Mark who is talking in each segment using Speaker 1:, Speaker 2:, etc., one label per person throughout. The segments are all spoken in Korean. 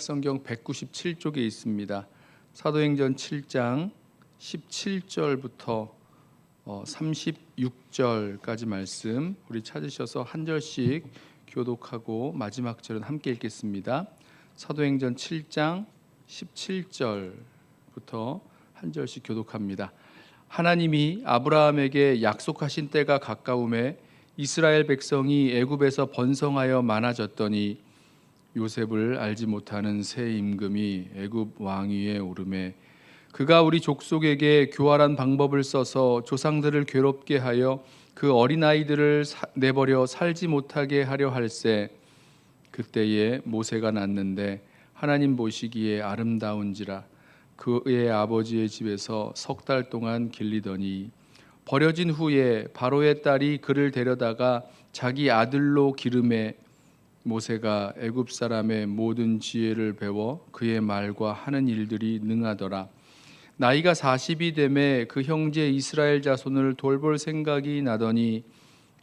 Speaker 1: 성경 197쪽에 있습니다. 사도행전 7장 17절부터 36절까지 말씀 우리 찾으셔서 한 절씩 교독하고 마지막 절은 함께 읽겠습니다. 사도행전 7장 17절부터 한 절씩 교독합니다. 하나님이 아브라함에게 약속하신 때가 가까움에 이스라엘 백성이 애굽에서 번성하여 많아졌더니 요셉을 알지 못하는 새 임금이 애굽 왕위에 오르매 그가 우리 족속에게 교활한 방법을 써서 조상들을 괴롭게 하여 그 어린아이들을 내버려 살지 못하게 하려 할세. 그때에 모세가 낳는데 하나님 보시기에 아름다운지라 그의 아버지의 집에서 석 달 동안 길리더니 버려진 후에 바로의 딸이 그를 데려다가 자기 아들로 기르매 모세가 애굽 사람의 모든 지혜를 배워 그의 말과 하는 일들이 능하더라. 나이가 40이 되매 그 형제 이스라엘 자손을 돌볼 생각이 나더니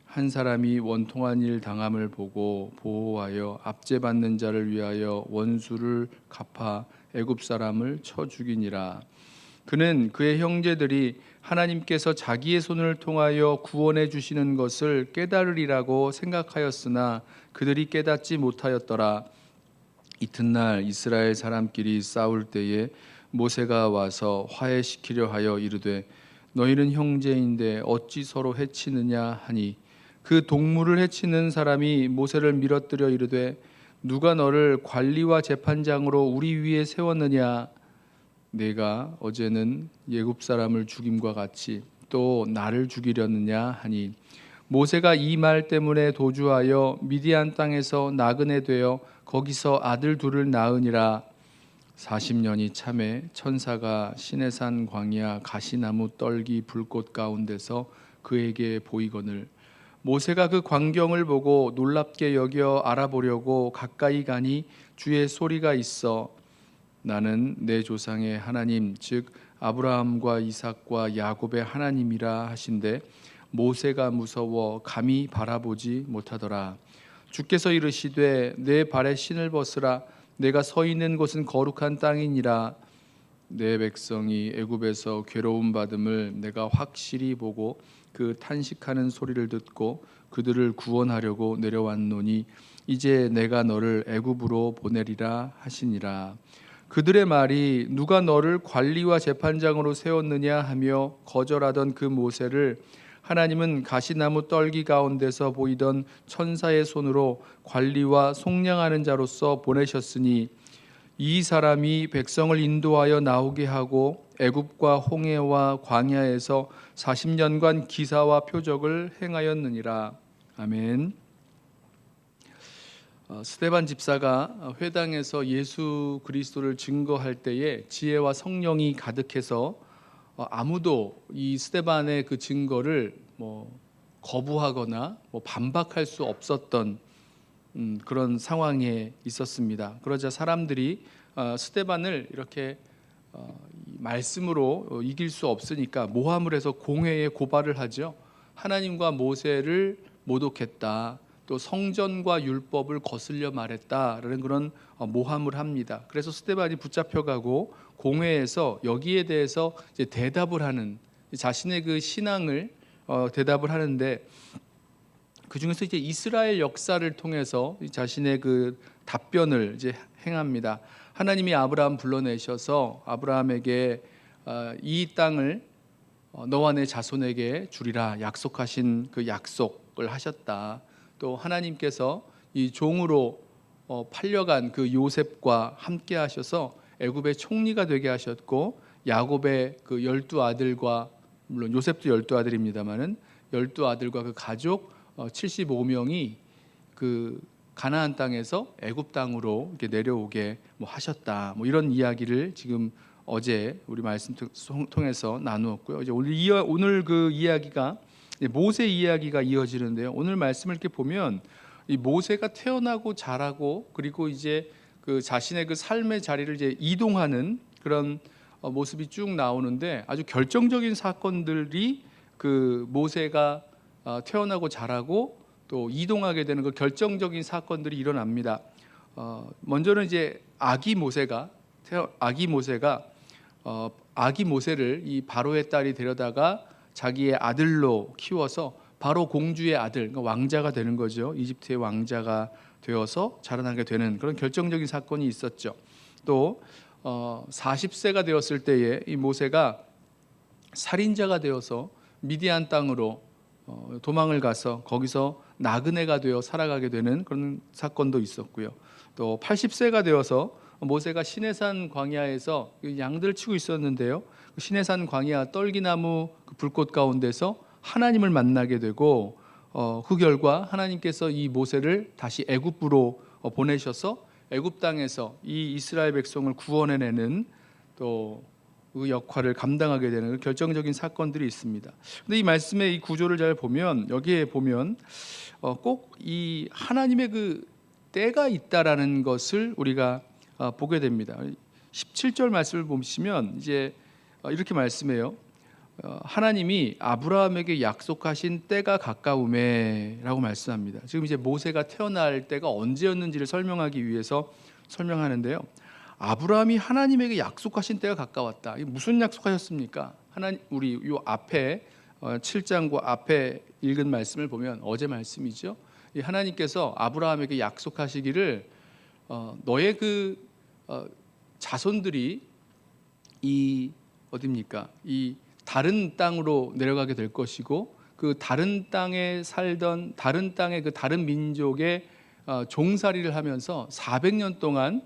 Speaker 1: 한 사람이 원통한 일 당함을 보고 보호하여 압제받는 자를 위하여 원수를 갚아 애굽 사람을 쳐 죽이니라. 그는 그의 형제들이 하나님께서 자기의 손을 통하여 구원해 주시는 것을 깨달으리라고 생각하였으나 그들이 깨닫지 못하였더라. 이튿날 이스라엘 사람끼리 싸울 때에 모세가 와서 화해시키려 하여 이르되 너희는 형제인데 어찌 서로 해치느냐 하니 그 동물을 해치는 사람이 모세를 밀어뜨려 이르되 누가 너를 관리와 재판장으로 우리 위에 세웠느냐. 내가 어제는 애굽 사람을 죽임과 같이 또 나를 죽이려느냐 하니 모세가 이 말 때문에 도주하여 미디안 땅에서 나그네 되어 거기서 아들 둘을 낳으니라. 40년이 참에 천사가 시내산 광야 가시나무 떨기 불꽃 가운데서 그에게 보이거늘 모세가 그 광경을 보고 놀랍게 여겨 알아보려고 가까이 가니 주의 소리가 있어 나는 내 조상의 하나님 즉 아브라함과 이삭과 야곱의 하나님이라 하신대 모세가 무서워 감히 바라보지 못하더라. 주께서 이르시되 내 발에 신을 벗으라. 내가 서 있는 곳은 거룩한 땅이니라. 내 백성이 애굽에서 괴로움 받음을 내가 확실히 보고 그 탄식하는 소리를 듣고 그들을 구원하려고 내려왔노니 이제 내가 너를 애굽으로 보내리라 하시니라. 그들의 말이 누가 너를 관리와 재판장으로 세웠느냐 하며 거절하던 그 모세를 하나님은 가시나무 떨기 가운데서 보이던 천사의 손으로 관리와 속량하는 자로서 보내셨으니 이 사람이 백성을 인도하여 나오게 하고 애굽과 홍해와 광야에서 40년간 기사와 표적을 행하였느니라. 아멘. 스데반 집사가 회당에서 예수 그리스도를 증거할 때에 지혜와 성령이 가득해서 아무도 이 스데반의 그 증거를 거부하거나 반박할 수 없었던 그런 상황에 있었습니다. 그러자 사람들이 스데반을 이렇게 말씀으로 이길 수 없으니까 모함을 해서 공회에 고발을 하죠. 하나님과 모세를 모독했다. 또 성전과 율법을 거슬려 말했다라는 그런 모함을 합니다. 그래서 스데반이 붙잡혀가고 공회에서 여기에 대해서 이제 대답을 하는 자신의 그 신앙을 대답을 하는데 그 중에서 이제 이스라엘 역사를 통해서 자신의 그 답변을 이제 행합니다. 하나님이 아브라함 불러내셔서 아브라함에게 이 땅을 너와 내 자손에게 주리라 약속하신 그 약속을 하셨다. 또 하나님께서 이 종으로 팔려간 그 요셉과 함께 하셔서 애굽의 총리가 되게 하셨고 야곱의 그 12아들과 물론 요셉도 12아들입니다만은 12아들과 그 가족 75명이 그 가나안 땅에서 애굽 땅으로 이렇게 내려오게 하셨다. 이런 이야기를 지금 어제 우리 말씀 통해서 나누었고요. 이제 오늘 그 이야기가 모세 이야기가 이어지는데요. 오늘 말씀을 이렇게 보면 이 모세가 태어나고 자라고 그리고 이제 그 자신의 그 삶의 자리를 이제 이동하는 그런 모습이 쭉 나오는데 아주 결정적인 사건들이 그 모세가 태어나고 자라고 또 이동하게 되는 그 결정적인 사건들이 일어납니다. 먼저는 이제 아기 모세가 아기 모세를 이 바로의 딸이 데려다가 자기의 아들로 키워서 바로 공주의 아들, 그러니까 왕자가 되는 거죠. 이집트의 왕자가 되어서 자라나게 되는 그런 결정적인 사건이 있었죠. 또 40세가 되었을 때에 이 모세가 살인자가 되어서 미디안 땅으로 도망을 가서 거기서 나그네가 되어 살아가게 되는 그런 사건도 있었고요. 또 80세가 되어서 모세가 시내산 광야에서 양들을 치고 있었는데요. 시내산 광야 떨기나무 불꽃 가운데서 하나님을 만나게 되고 그 결과 하나님께서 이 모세를 다시 애굽으로 보내셔서 애굽 땅에서 이 이스라엘 백성을 구원해내는 또 그 역할을 감당하게 되는 결정적인 사건들이 있습니다. 근데 이 말씀의 이 구조를 잘 보면 여기에 보면 꼭 이 하나님의 그 때가 있다라는 것을 우리가 보게 됩니다. 17절 말씀을 보시면 이제 이렇게 말씀해요. 하나님이 아브라함에게 약속하신 때가 가까우매라고 말씀합니다. 지금 이제 모세가 태어날 때가 언제였는지를 설명하기 위해서 설명하는데요. 아브라함이 하나님에게 약속하신 때가 가까웠다. 이게 무슨 약속하셨습니까? 우리 요 앞에 7장과 앞에 읽은 말씀을 보면 어제 말씀이죠. 하나님께서 아브라함에게 약속하시기를 너의 그 자손들이 이 어디입니까? 이 다른 땅으로 내려가게 될 것이고 그 다른 땅에 살던 다른 땅의 그 다른 민족의 종살이를 하면서 400년 동안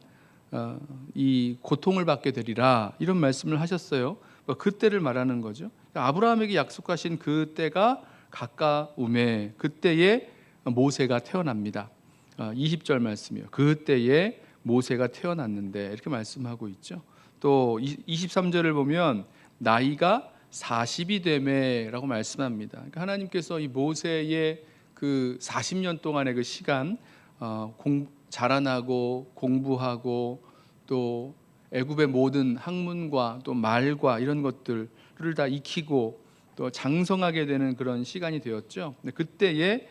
Speaker 1: 이 고통을 받게 되리라 이런 말씀을 하셨어요. 그때를 말하는 거죠. 아브라함에게 약속하신 그 때가 가까우매 그때에 모세가 태어납니다. 20절 말씀이요. 그때에 모세가 태어났는데 이렇게 말씀하고 있죠. 또 23절을 보면 나이가 40이 되매라고 말씀합니다. 그러니까 하나님께서 이 모세의 그 40년 동안의 그 시간 자라나고 공부하고 또 애굽의 모든 학문과 또 말과 이런 것들을 다 익히고 또 장성하게 되는 그런 시간이 되었죠. 그때에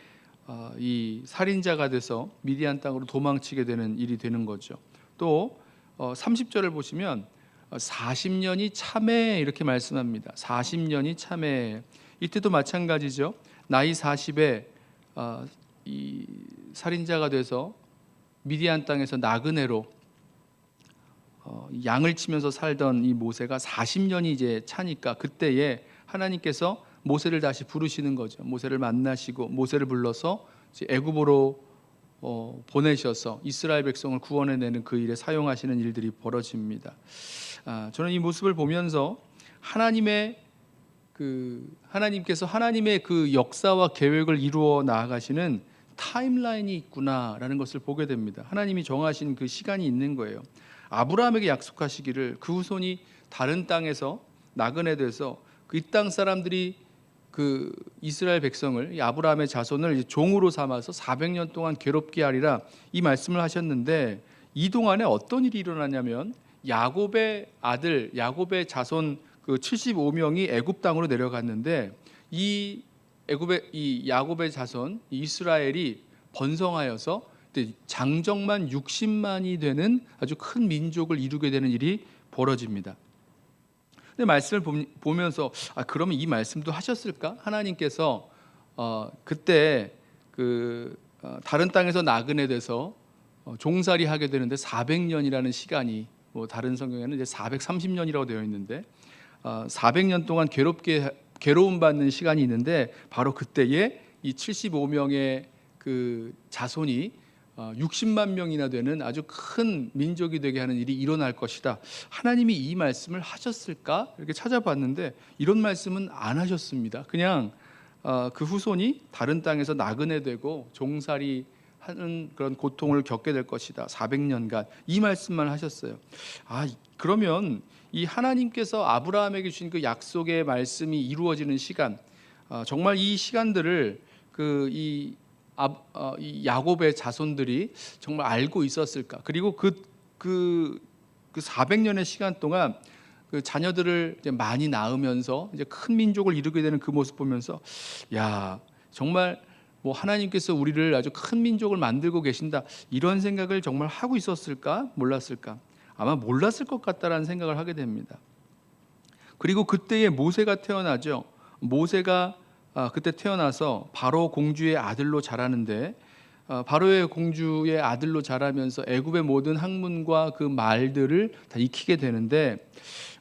Speaker 1: 이 살인자가 돼서 미디안 땅으로 도망치게 되는 일이 되는 거죠. 또 30절을 보시면 40년이 참해 이렇게 말씀합니다. 40년이 참해. 이때도 마찬가지죠. 나이 40에 이 살인자가 돼서 미디안 땅에서 나그네로 양을 치면서 살던 이 모세가 40년이 이제 차니까 그때에 하나님께서 모세를 다시 부르시는 거죠. 모세를 만나시고 모세를 불러서 이제 애굽으로 보내셔서 이스라엘 백성을 구원해내는 그 일에 사용하시는 일들이 벌어집니다. 저는 이 모습을 보면서 하나님께서 하나님의 그 역사와 계획을 이루어 나아가시는 타임라인이 있구나라는 것을 보게 됩니다. 하나님이 정하신 그 시간이 있는 거예요. 아브라함에게 약속하시기를 그 후손이 다른 땅에서 나그네 돼서 그 땅 사람들이 그 이스라엘 백성을 이 아브라함의 자손을 종으로 삼아서 400년 동안 괴롭게 하리라 이 말씀을 하셨는데 이 동안에 어떤 일이 일어나냐면 야곱의 아들 야곱의 자손 그 75명이 애굽 땅으로 내려갔는데 이 야곱의 자손 이스라엘이 번성하여서 장정만 60만이 되는 아주 큰 민족을 이루게 되는 일이 벌어집니다. 근데 말씀을 보면서 그러면 이 말씀도 하셨을까? 하나님께서 그때 다른 땅에서 나그네 돼서 종살이 하게 되는데 400년이라는 시간이 다른 성경에는 이제 430년이라고 되어 있는데 400년 동안 괴로움 받는 시간이 있는데 바로 그때에 이 75명의 그 자손이 60만 명이나 되는 아주 큰 민족이 되게 하는 일이 일어날 것이다. 하나님이 이 말씀을 하셨을까? 이렇게 찾아봤는데 이런 말씀은 안 하셨습니다. 그냥 그 후손이 다른 땅에서 나그네 되고 종살이 하는 그런 고통을 겪게 될 것이다. 400년간 이 말씀만 하셨어요. 그러면 이 하나님께서 아브라함에게 주신 그 약속의 말씀이 이루어지는 시간, 정말 이 시간들을 이 야곱의 자손들이 정말 알고 있었을까? 그리고 그 400년의 시간 동안 그 자녀들을 이제 많이 낳으면서 이제 큰 민족을 이루게 되는 그 모습 보면서 정말 뭐 하나님께서 우리를 아주 큰 민족을 만들고 계신다, 이런 생각을 정말 하고 있었을까, 몰랐을까? 아마 몰랐을 것 같다라는 생각을 하게 됩니다. 그리고 그때에 모세가 태어나죠. 모세가 그때 태어나서 바로 공주의 아들로 자라는데, 바로의 공주의 아들로 자라면서 애굽의 모든 학문과 그 말들을 다 익히게 되는데,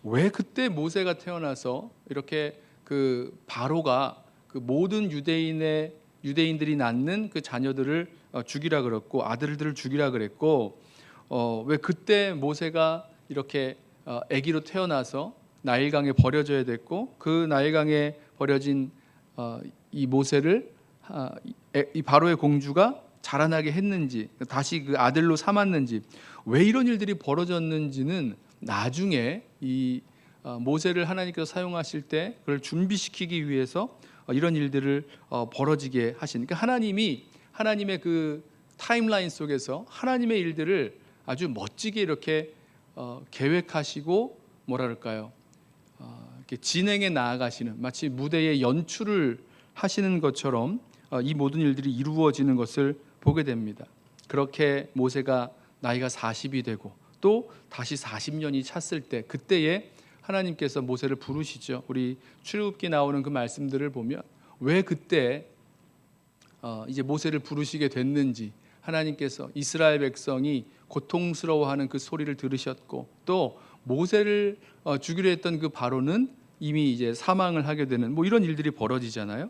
Speaker 1: 왜 그때 모세가 태어나서 이렇게 그 바로가 그 모든 유대인들이 낳는 그 자녀들을 죽이라 그랬고, 아들들을 죽이라 그랬고, 왜 그때 모세가 이렇게 아기로 태어나서 나일강에 버려져야 됐고, 그 나일강에 버려진 이 모세를 이 바로의 공주가 자라나게 했는지, 다시 그 아들로 삼았는지, 왜 이런 일들이 벌어졌는지는 나중에 이 모세를 하나님께서 사용하실 때 그걸 준비시키기 위해서 이런 일들을 벌어지게 하시니까, 하나님의 그 타임라인 속에서 하나님의 일들을 아주 멋지게 이렇게 계획하시고, 뭐라 그럴까요? 이렇게 진행해 나아가시는, 마치 무대의 연출을 하시는 것처럼 이 모든 일들이 이루어지는 것을 보게 됩니다. 그렇게 모세가 나이가 40이 되고 또 다시 40년이 찼을 때, 그때에 하나님께서 모세를 부르시죠. 우리 출애굽기 나오는 그 말씀들을 보면 왜 그때 이제 모세를 부르시게 됐는지, 하나님께서 이스라엘 백성이 고통스러워하는 그 소리를 들으셨고, 또 모세를 죽이려 했던 그 바로는 이미 이제 사망을 하게 되는, 뭐 이런 일들이 벌어지잖아요.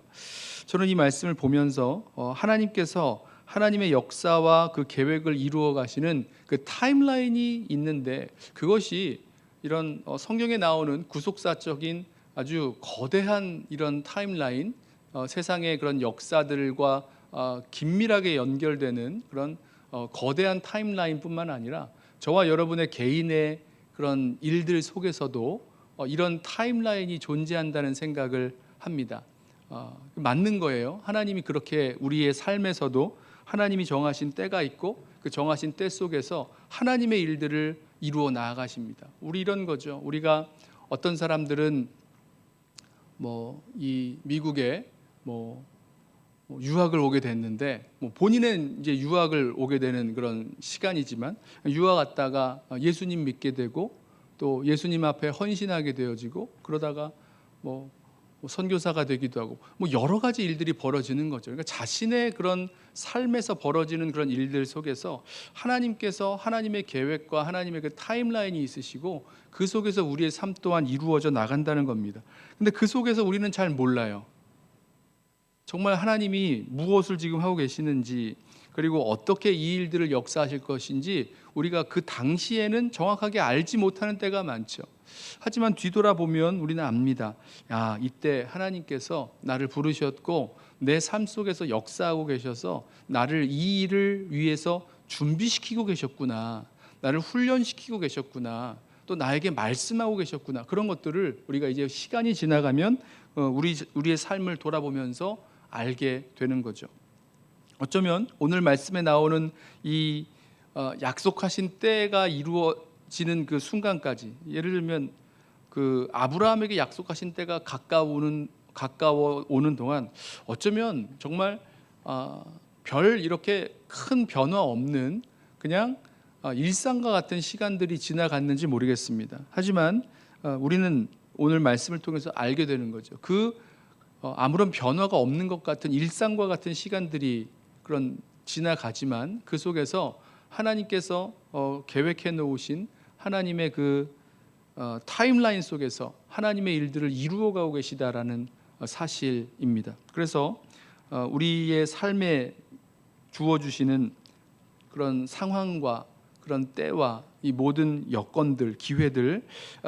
Speaker 1: 저는 이 말씀을 보면서 하나님께서 하나님의 역사와 그 계획을 이루어 가시는 그 타임라인이 있는데, 그것이 이런 성경에 나오는 구속사적인 아주 거대한 이런 타임라인, 세상의 그런 역사들과 긴밀하게 연결되는 그런 거대한 타임라인뿐만 아니라 저와 여러분의 개인의 그런 일들 속에서도 이런 타임라인이 존재한다는 생각을 합니다. 맞는 거예요. 하나님이 그렇게 우리의 삶에서도 하나님이 정하신 때가 있고, 그 정하신 때 속에서 하나님의 일들을 이루어 나아가십니다. 우리 이런 거죠. 우리가 어떤 사람들은 뭐 이 미국에 뭐 유학을 오게 됐는데, 뭐 본인은 이제 유학을 오게 되는 그런 시간이지만, 유학 갔다가 예수님 믿게 되고 또 예수님 앞에 헌신하게 되어지고, 그러다가 뭐 선교사가 되기도 하고, 뭐 여러 가지 일들이 벌어지는 거죠. 그러니까 자신의 그런 삶에서 벌어지는 그런 일들 속에서 하나님께서 하나님의 계획과 하나님의 그 타임라인이 있으시고, 그 속에서 우리의 삶 또한 이루어져 나간다는 겁니다. 근데 그 속에서 우리는 잘 몰라요. 정말 하나님이 무엇을 지금 하고 계시는지, 그리고 어떻게 이 일들을 역사하실 것인지 우리가 그 당시에는 정확하게 알지 못하는 때가 많죠. 하지만 뒤돌아보면 우리는 압니다. 야, 이때 하나님께서 나를 부르셨고 내 삶 속에서 역사하고 계셔서 나를 이 일을 위해서 준비시키고 계셨구나, 나를 훈련시키고 계셨구나, 또 나에게 말씀하고 계셨구나, 그런 것들을 우리가 이제 시간이 지나가면 우리의 삶을 돌아보면서 알게 되는 거죠. 어쩌면 오늘 말씀에 나오는 이 약속하신 때가 이루어지는 그 순간까지, 예를 들면 그 아브라함에게 약속하신 때가 가까워 오는 동안 어쩌면 정말 별 이렇게 큰 변화 없는 그냥 일상과 같은 시간들이 지나갔는지 모르겠습니다. 하지만 우리는 오늘 말씀을 통해서 알게 되는 거죠. 아무런 변화가 없는 것 같은 일상과 같은 시간들이 그런 지나가지만, 그 속에서 하나님께서 계획해 놓으신 하나님의 그 타임라인 속에서 하나님의 일들을 이루어가고 계시다라는 사실입니다. 그래서 우리의 삶에 주어주시는 그런 상황과 그런 때와 이 모든 여건들, 기회들,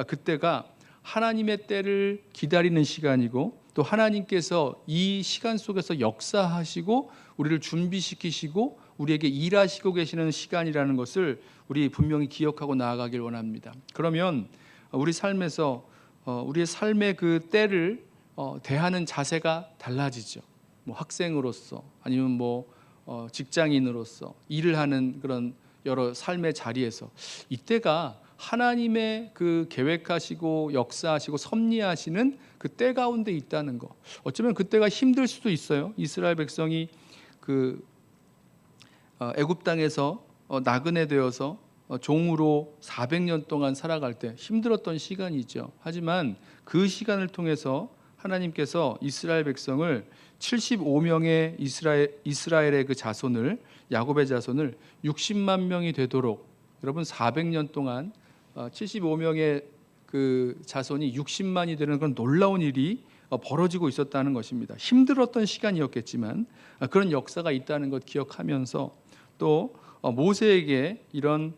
Speaker 1: 그때가 하나님의 때를 기다리는 시간이고, 또 하나님께서 이 시간 속에서 역사하시고 우리를 준비시키시고 우리에게 일하시고 계시는 시간이라는 것을 우리 분명히 기억하고 나아가길 원합니다. 그러면 우리 삶에서 우리의 삶의 그 때를 대하는 자세가 달라지죠. 뭐 학생으로서, 아니면 뭐 직장인으로서 일을 하는 그런 여러 삶의 자리에서 이때가 하나님의 그 계획하시고 역사하시고 섭리하시는 그 때 가운데 있다는 거. 어쩌면 그때가 힘들 수도 있어요. 이스라엘 백성이 그 애굽 땅에서 나그네 되어서 종으로 400년 동안 살아갈 때 힘들었던 시간이죠. 하지만 그 시간을 통해서 하나님께서 이스라엘 백성을 75명의 이스라엘의 그 자손을, 야곱의 자손을 60만 명이 되도록, 여러분 400년 동안 75명의 그 자손이 60만이 되는 그런 놀라운 일이 벌어지고 있었다는 것입니다. 힘들었던 시간이었겠지만 그런 역사가 있다는 것 기억하면서, 또 모세에게 이런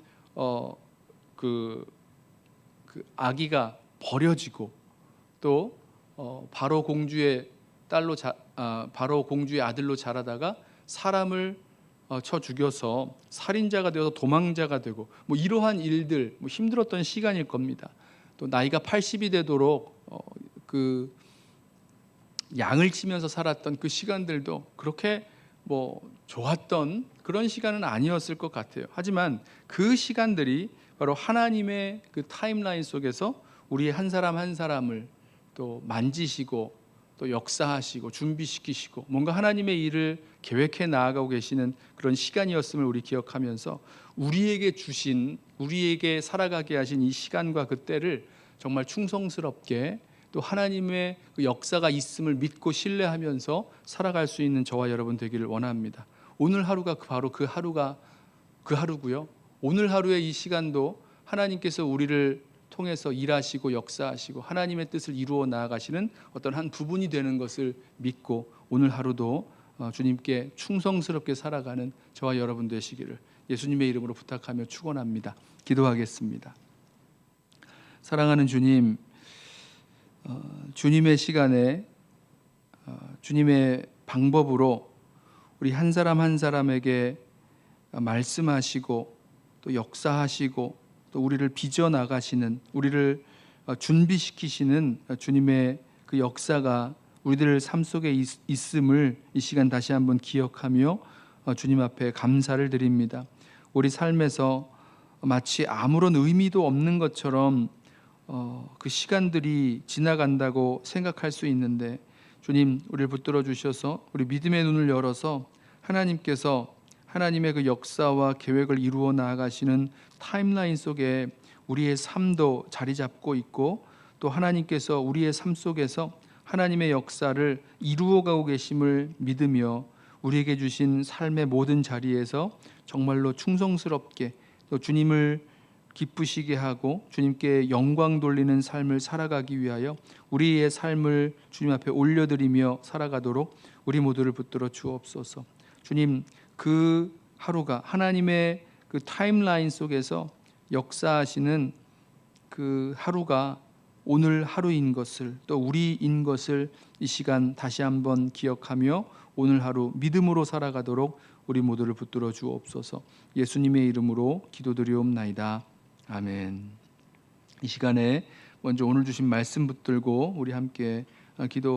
Speaker 1: 그 아기가 버려지고, 또 바로 공주의 바로 공주의 아들로 자라다가 사람을 쳐 죽여서 살인자가 되어서 도망자가 되고, 뭐 이러한 일들, 뭐 힘들었던 시간일 겁니다. 또 나이가 80이 되도록 그 양을 치면서 살았던 그 시간들도 그렇게 뭐 좋았던 그런 시간은 아니었을 것 같아요. 하지만 그 시간들이 바로 하나님의 그 타임라인 속에서 우리 한 사람 한 사람을 또 만지시고 또 역사하시고 준비시키시고 뭔가 하나님의 일을 계획해 나아가고 계시는 그런 시간이었음을 우리 기억하면서, 우리에게 주신, 우리에게 살아가게 하신 이 시간과 그 때를 정말 충성스럽게, 또 하나님의 그 역사가 있음을 믿고 신뢰하면서 살아갈 수 있는 저와 여러분 되기를 원합니다. 오늘 하루가 바로 그 하루고요. 오늘 하루의 이 시간도 하나님께서 우리를 통해서 일하시고 역사하시고 하나님의 뜻을 이루어 나아가시는 어떤 한 부분이 되는 것을 믿고, 오늘 하루도 주님께 충성스럽게 살아가는 저와 여러분 되시기를 예수님의 이름으로 부탁하며 축원합니다. 기도하겠습니다. 사랑하는 주님, 주님의 시간에 주님의 방법으로 우리 한 사람 한 사람에게 말씀하시고 또 역사하시고 또 우리를 빚어 나가시는, 우리를 준비시키시는 주님의 그 역사가 우리들 삶 속에 있음을 이 시간 다시 한번 기억하며 주님 앞에 감사를 드립니다. 우리 삶에서 마치 아무런 의미도 없는 것처럼 그 시간들이 지나간다고 생각할 수 있는데, 주님 우리를 붙들어 주셔서 우리 믿음의 눈을 열어서 하나님께서 하나님의 그 역사와 계획을 이루어 나아가시는 타임라인 속에 우리의 삶도 자리 잡고 있고, 또 하나님께서 우리의 삶 속에서 하나님의 역사를 이루어가고 계심을 믿으며 우리에게 주신 삶의 모든 자리에서 정말로 충성스럽게 또 주님을 기쁘시게 하고 주님께 영광 돌리는 삶을 살아가기 위하여 우리의 삶을 주님 앞에 올려드리며 살아가도록 우리 모두를 붙들어 주옵소서. 주님, 그 하루가 하나님의 그 타임라인 속에서 역사하시는 그 하루가 오늘 하루인 것을, 또 우리인 것을 이 시간 다시 한번 기억하며 오늘 하루 믿음으로 살아가도록 우리 모두를 붙들어 주옵소서. 예수님의 이름으로 기도드리옵나이다. 아멘. 이 시간에 먼저 오늘 주신 말씀 붙들고 우리 함께 기도